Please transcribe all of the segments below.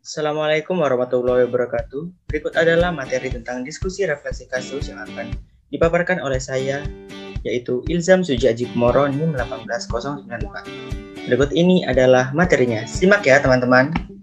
Assalamualaikum warahmatullahi wabarakatuh. Berikut adalah materi tentang diskusi refleksi kasus yang akan dipaparkan oleh saya, yaitu Ilzam Sujaji Kumoro NIM 18094. Berikut ini adalah materinya. Simak ya teman-teman.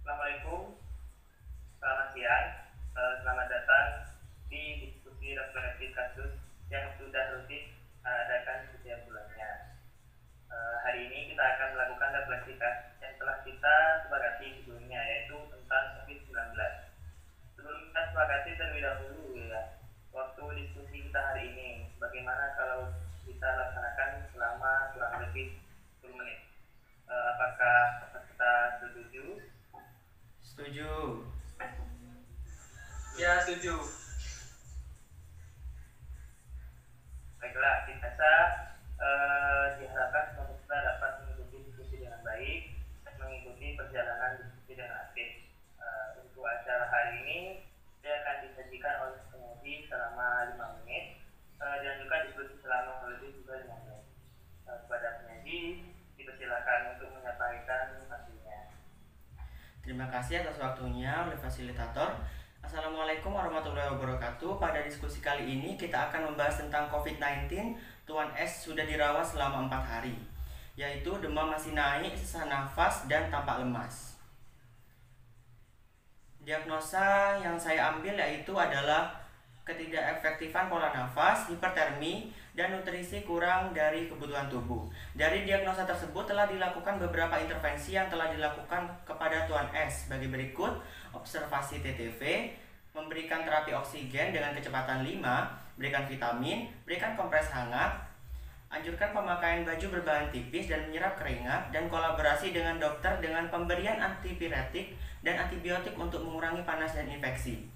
Assalamualaikum, selamat siang. Selamat datang di diskusi refleksi kasus yang sudah rutin adakan setiap bulannya. Hari ini kita akan melakukan refleksi kasus yang telah kita sepakati sebelumnya, yaitu tentang COVID-19. Sebelum kita sepakati terlebih dahulu ya, waktu diskusi kita hari ini, bagaimana kalau kita laksanakan selama kurang lebih 10 menit? Apakah kita setuju? Setuju. Ya, setuju. Baiklah, biasa diharapkan peserta dapat mengikuti diskusi dengan baik, mengikuti perjalanan diskusi dengan aktif. Untuk acara hari ini, saya akan disajikan oleh pengemudi selama 5 menit, dan juga diskusi selama lebih juga 5 menit. Kepada penyaji, dipersilakan untuk menyampaikan hasilnya. Terima kasih atas waktunya oleh fasilitator. Assalamualaikum warahmatullahi wabarakatuh. Pada diskusi kali ini kita akan membahas tentang COVID-19. Tuan S sudah dirawat selama 4 hari, yaitu demam masih naik, sesak nafas, dan tampak lemas. Diagnosa yang saya ambil yaitu adalah ketidakefektifan pola nafas, hipertermi, dan nutrisi kurang dari kebutuhan tubuh. Dari diagnosa tersebut telah dilakukan beberapa intervensi yang telah dilakukan kepada Tuan S sebagai berikut: observasi TTV, memberikan terapi oksigen dengan kecepatan 5, berikan vitamin, berikan kompres hangat, anjurkan pemakaian baju berbahan tipis dan menyerap keringat, dan kolaborasi dengan dokter dengan pemberian antipiretik dan antibiotik untuk mengurangi panas dan infeksi.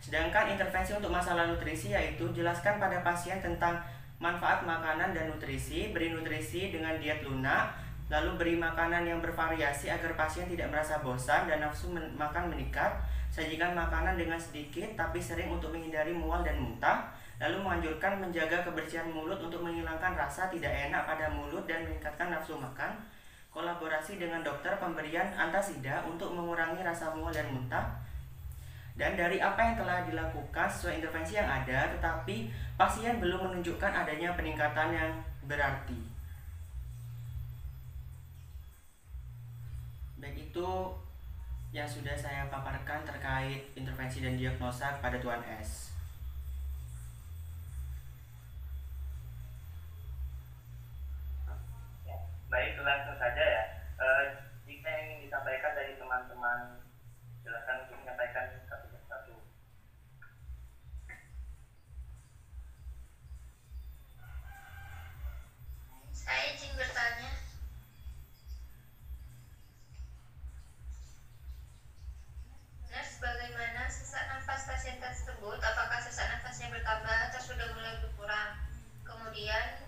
Sedangkan intervensi untuk masalah nutrisi yaitu jelaskan pada pasien tentang manfaat makanan dan nutrisi, beri nutrisi dengan diet lunak, lalu beri makanan yang bervariasi agar pasien tidak merasa bosan dan nafsu makan meningkat, sajikan makanan dengan sedikit tapi sering untuk menghindari mual dan muntah, lalu menganjurkan menjaga kebersihan mulut untuk menghilangkan rasa tidak enak pada mulut dan meningkatkan nafsu makan, kolaborasi dengan dokter pemberian antasida untuk mengurangi rasa mual dan muntah. Dan dari apa yang telah dilakukan sesuai intervensi yang ada, tetapi pasien belum menunjukkan adanya peningkatan yang berarti. Baik, itu yang sudah saya paparkan terkait intervensi dan diagnosa kepada Tuan S. Baik, langsung saja ya. Jika yang ingin disampaikan dari teman-teman, silakan untuk menyampaikan satu persatu. Saya izin bertanya. Nurse, bagaimana sesak nafas pasien tersebut? Apakah sesak nafasnya bertambah atau sudah mulai berkurang? Kemudian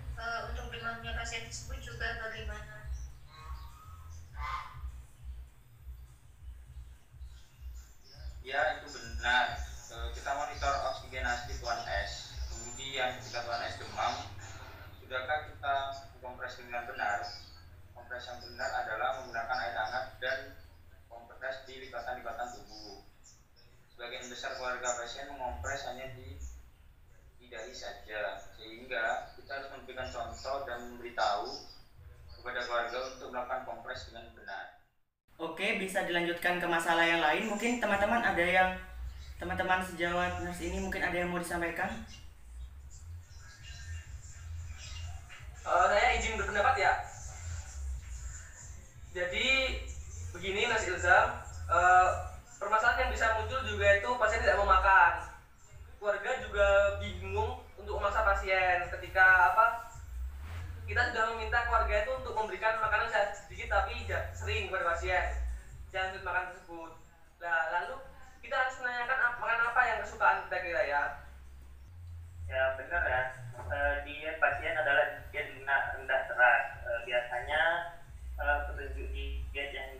untuk demamnya pasien tersebut juga bagaimana? Ya, itu benar. Kita monitor oksigenasi Tuan S. Kemudian jika Tuan S demam, sudahkah kita kompres dengan benar? Kompres yang benar adalah menggunakan air hangat dan kompres di lipatan-lipatan tubuh. Sebagian besar keluarga pasien mengompres hanya di dahi saja, sehingga kita harus memberikan contoh dan memberitahu kepada keluarga untuk melakukan kompres dengan benar. Oke, bisa dilanjutkan ke masalah yang lain. Mungkin teman-teman sejawat nurse ini mungkin ada yang mau disampaikan? Saya izin berpendapat ya. Jadi begini Mas Ilzam, permasalahan yang bisa muncul juga itu pasien tidak mau makan pasien ketika kita sudah meminta keluarga itu untuk memberikan makanan sedikit tapi sering kepada pasien yang untuk makan tersebut. Nah, lalu kita harus menanyakan makanan apa yang kesukaan kita kira ya. Ya benar ya. Diet pasien adalah diet rendah serat. Biasanya petunjuk diet yang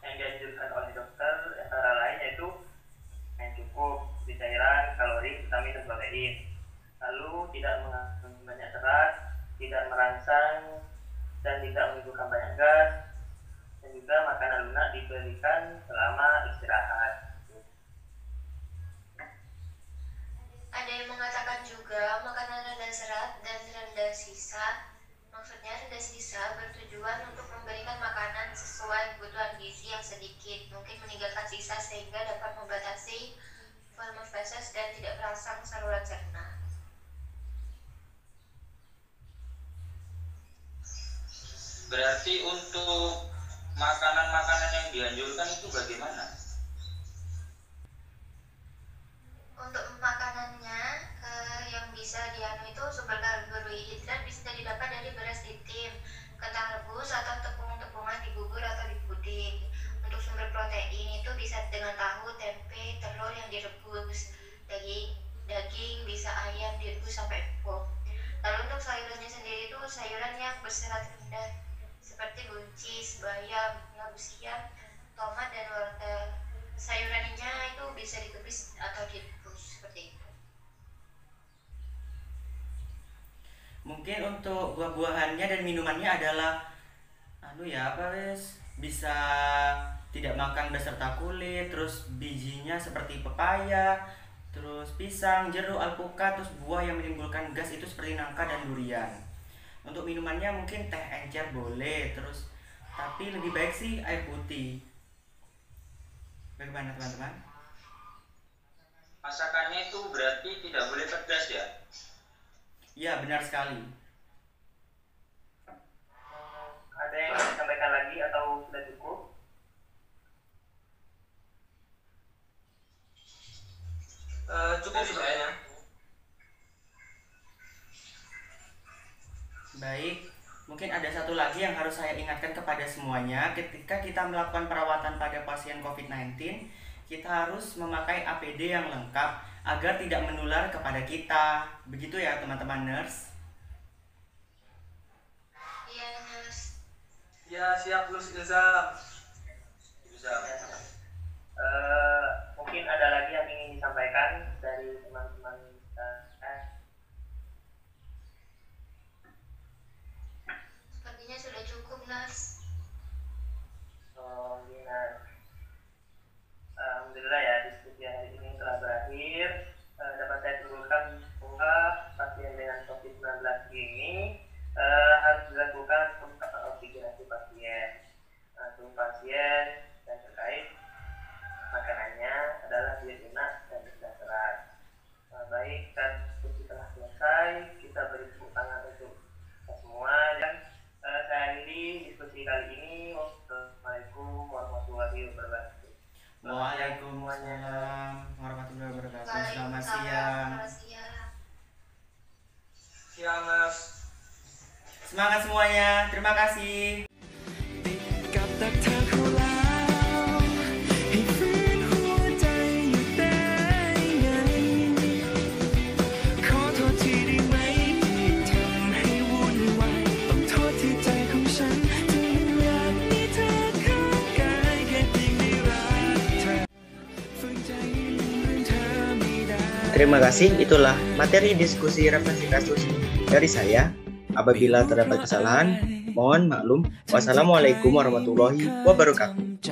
yang dianjurkan oleh dokter antara lain yaitu yang cukup di cairan, kalori, vitamin dan protein. Lalu tidak mengandung banyak serat, tidak merangsang dan tidak menimbulkan banyak gas, dan juga makanan lunak diberikan selama istirahat. Ada yang mengatakan juga makanan rendah serat dan rendah sisa. Maksudnya rendah sisa bertujuan untuk memberikan makanan sesuai kebutuhan gizi yang sedikit, mungkin meninggalkan sisa sehingga dapat membatasi volume feses dan tidak merangsang saluran cerna. Berarti untuk makanan-makanan yang dianjurkan itu bagaimana? Untuk makanannya yang bisa itu sumber karbohidrat bisa didapat dari beras hitam, kentang rebus atau tepung-tepungan di bubur atau di puding. Untuk sumber protein itu bisa dengan tahu, tempe, telur yang direbus, daging bisa ayam direbus sampai empuk. Lalu untuk sayurannya sendiri itu sayuran yang berserat rendah seperti buncis, bayam, labu siam, tomat dan wortel. Sayurannya itu bisa ditumis atau direbus seperti itu. Mungkin untuk buah-buahannya dan minumannya adalah bisa tidak makan beserta kulit, terus bijinya seperti pepaya, terus pisang, jeruk, alpukat, terus buah yang menimbulkan gas itu seperti nangka dan durian. Untuk minumannya mungkin teh encer boleh, terus tapi lebih baik sih air putih. Bagaimana teman-teman? Masakannya itu berarti tidak boleh pedas ya? Iya, benar sekali. Ada yang ingin disampaikan lagi atau sudah cukup? Cukup sih kayaknya. Baik, mungkin ada satu lagi yang harus saya ingatkan kepada semuanya. Ketika kita melakukan perawatan pada pasien COVID-19, kita harus memakai APD yang lengkap agar tidak menular kepada kita. Begitu ya teman-teman nurse? Iya, nurse. Ya, siap Gus Ilzam. Mungkin ada lagi yang ingin disampaikan dari teman-teman kita. Sepertinya sudah cukup, nurse. Alhamdulillah ya, diskusi hari ini telah berakhir. Dapat saya simpulkan bahwa pasien dengan COVID-19 ini harus dilakukan oksigenasi pasien. Untuk pasien dan terkait makanannya adalah diet lunak dan rendah serat. Baik, dan telah selesai, kita beri tepuk tangan untuk kita semua dan saya akhiri diskusi kali ini. Wassalamualaikum warahmatullahi wabarakatuh. Waalaikumsalam warahmatullahi wabarakatuh. Selamat siang. Siang, Mas. Semangat semuanya. Terima kasih. Terima kasih, itulah materi diskusi referensi kasus dari saya. Apabila terdapat kesalahan, mohon maklum. Wassalamualaikum warahmatullahi wabarakatuh.